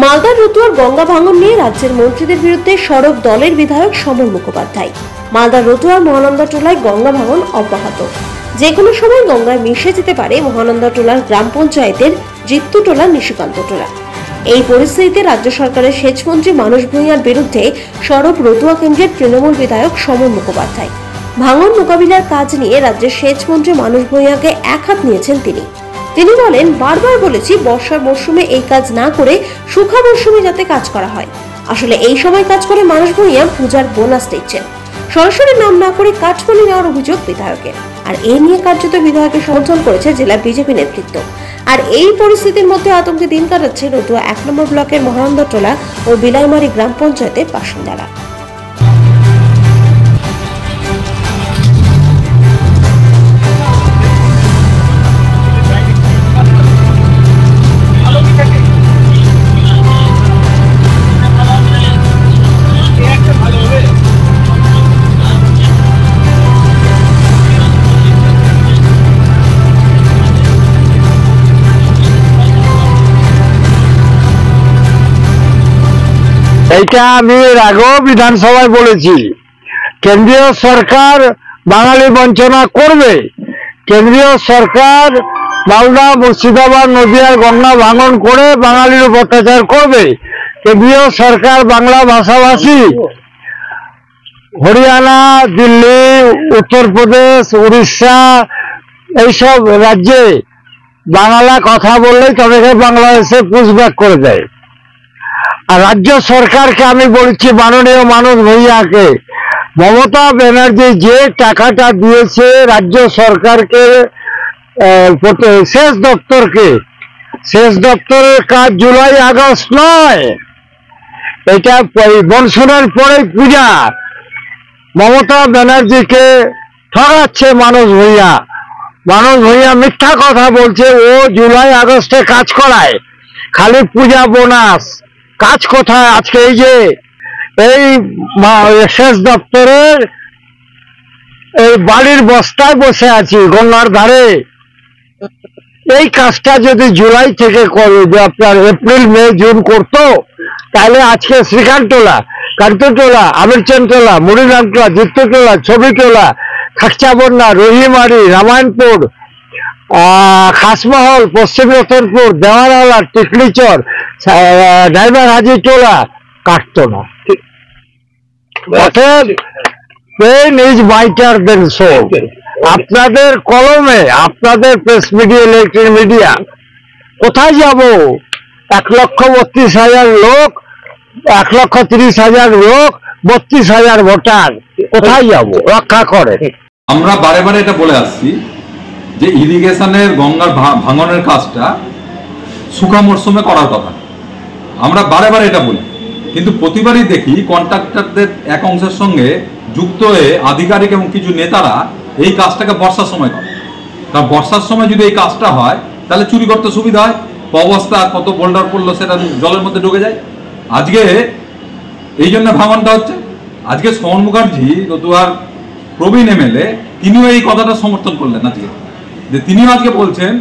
মালদার রতুয়ার গঙ্গা ভাঙন নিয়ে রাজ্যের মন্ত্রীদের বিরুদ্ধে সরব দলের বিধায়ক সমর মুখোপাধ্যায়। মালদার রতুয়ার মহানন্দা টোলায় গঙ্গা ভাঙন অব্যাহত। যে কোনো সময় গঙ্গায় মিশে যেতে পারে মহানন্দা টোলার গ্রাম পঞ্চায়েতের জিত্তু টোলা, নিশিকান্ত টোলা। এই পরিস্থিতিতে রাজ্য সরকারের সেচমন্ত্রী মানস ভূঁইয়ার বিরুদ্ধে সরব রতুয়া কেন্দ্রের তৃণমূল বিধায়ক সমর মুখোপাধ্যায়। ভাঙন মোকাবিলার কাজ নিয়ে রাজ্যের সেচমন্ত্রী মানস ভূঁইয়াকে একহাত নিয়েছেন তিনি বলেন, বারবার বলেছি বর্ষার মরশুমে এই কাজ না করে শুখা মরশুমে যাতে কাজ করা হয়। আসলে এই সময় কাজ করে মানস ভূঁইয়া পূজার বোনাস দিচ্ছেন। সরাসরি নাম না করে কাঠমানি নেওয়ার অভিযোগ বিধায়কের। আর এই নিয়ে কার্যত বিধায়কের সমর্থন করেছে জেলা বিজেপি নেতৃত্ব। আর এই পরিস্থিতির মধ্যে আতঙ্কে দিন কাটাচ্ছে রতুয়া 1 নম্বর ব্লকের মহানন্দা টোলা ও বিলাইমারি গ্রাম পঞ্চায়েতের বাসিন্দারা। এটা আমি এর আগেও বিধানসভায় বলেছি, কেন্দ্রীয় সরকার বাঙালি বঞ্চনা করবে। কেন্দ্রীয় সরকার মালদা, মুর্শিদাবাদ, নদিয়ার গঙ্গা ভাঙন করে বাঙালির উপর অত্যাচার করবে। কেন্দ্রীয় সরকার বাংলা ভাষাভাষী হরিয়ানা, দিল্লি, উত্তরপ্রদেশ, উড়িষ্যা এইসব রাজ্যে বাংলা কথা বললেই তাদেরকে বাংলাদেশে পুশব্যাক করে দেয়। আর রাজ্য সরকারকে আমি বলছি, মাননীয় মানস ভূঁইয়াকে, মমতা ব্যানার্জি যে টাকাটা দিয়েছে রাজ্য সরকারকে, সেচ দপ্তরের কাজ জুলাই আগস্ট নয়, এটা মনসুনের পরে পূজা। মমতা ব্যানার্জিকে ঠকাচ্ছে মানস ভূঁইয়া। মানস ভূঁইয়া মিথ্যা কথা বলছে, ও জুলাই আগস্টে কাজ করায়, খালি পূজা বোনাস। কাজ কোথায়? আজকে এই যে এই সেচ দপ্তরের এই বাড়ির বস্তায় বসে আছি গঙ্গার ধারে। এই কাজটা যদি জুলাই থেকে আপনার এপ্রিল, মে, জুন করতো, তাহলে আজকে শ্রীকান্তটোলা, কান্তটোলা, আমিরচাঁদটোলা, মুড়িরামটোলা, জিত্তটোলা, ছবিটোলা, খাকচাবন্যা, রহিমারি, রামায়ণপুর, খাসমহল, পশ্চিম রতনপুর, দেওয়ানওয়ালা, টিকলিচর, ড্রাইভার হাজিটোলা কাটতো না। Pen is mightier than sword. আপনাদের কলমে, আপনাদের প্রেস মিডিয়া, ইলেকট্রনিক মিডিয়া, কোথায় যাব? 1,32,000 লোক, 1,30,000 লোক, 32,000 ভোটার, কোথায় যাব? রক্ষা করে। আমরা বারে বারে এটা বলে আসছি যে ইরিগেশনের গঙ্গার ভাঙনের কাজটা শুখা মরশুমে করার কথা। আমরা বারে বারে এটা বলি, কিন্তু প্রতিবারই দেখি কন্ট্রাক্টরদের এক অংশের সঙ্গে যুক্ত হয়ে আধিকারিক এবং কিছু নেতারা এই কাজটাকে বর্ষার সময় করে। কারণ বর্ষার সময় যদি এই কাজটা হয় তাহলে চুরি করতে সুবিধা হয়। অবস্থা কত বোল্ডার পড়লো সেটা জলের মধ্যে ঢুকে যায়। আজকে এই জন্য ভাঙনটা হচ্ছে। আজকে সমর মুখার্জি, রতুয়ার প্রবীণ এমএলএ, তিনিও এই কথাটা সমর্থন করলেন আজকে, যে তিনিও আজকে বলছেন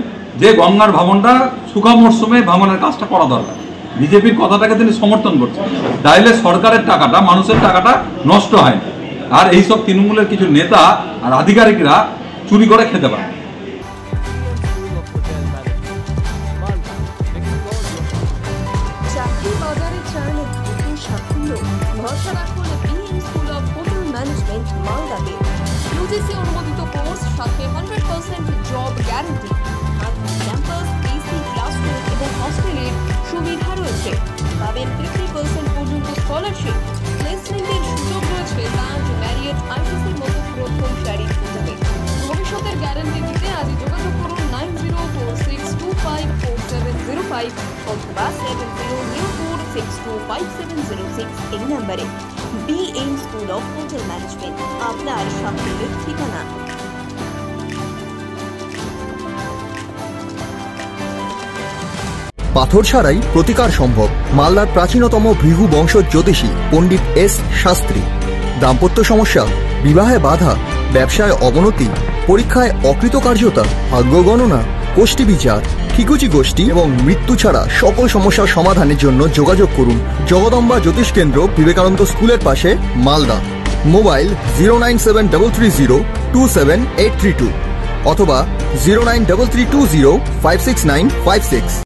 যে গঙ্গার ভাঙনটা শুখা মরশুমে ভাঙনের কাজটা করা দরকার। বিজেপির কথাটাকে তিনি সমর্থন করছেন। তাইলে সরকারের টাকাটা, মানুষের টাকাটা নষ্ট হয় না, আর এইসব তৃণমূলের কিছু নেতা আর আধিকারিকরা চুরি করে খেতে পারে। UGC অনুমোদিত কোর্স, সাথে 100% job guarantee, campus, AC classroom এবং হস্টেলের সুবিধা রয়েছে। পাবেন 50% পর্যন্ত স্কলারশিপ। প্লেসমেন্টের সুযোগ রয়েছে লাঞ্চ, ম্যারিয়েট, আইটিসির মতো প্রথম সারির সুযোগে। ভবিষ্যতের গ্যারান্টি দিতে আজই যোগাযোগ করুন 9046254705 অথবা 7004625706 এই নম্বরে। BM school of hotel management, আপনার সাফল্যের ঠিকানা। পাথর ছাড়াই প্রতিকার সম্ভব। মালদার প্রাচীনতম ভৃগু বংশ জ্যোতিষী পণ্ডিত এস শাস্ত্রী। দাম্পত্য সমস্যা, বিবাহে বাধা, ব্যবসায় অবনতি, পরীক্ষায় অকৃতকার্যতা, ভাগ্য গণনা, কোষ্ঠী বিচার, ঠিকুচি গোষ্ঠী এবং মৃত্যু ছাড়া সকল সমস্যার সমাধানের জন্য যোগাযোগ করুন জগদম্বা জ্যোতিষ কেন্দ্র, বিবেকানন্দ স্কুলের পাশে, মালদা। মোবাইল 09730278332 অথবা 09332056956।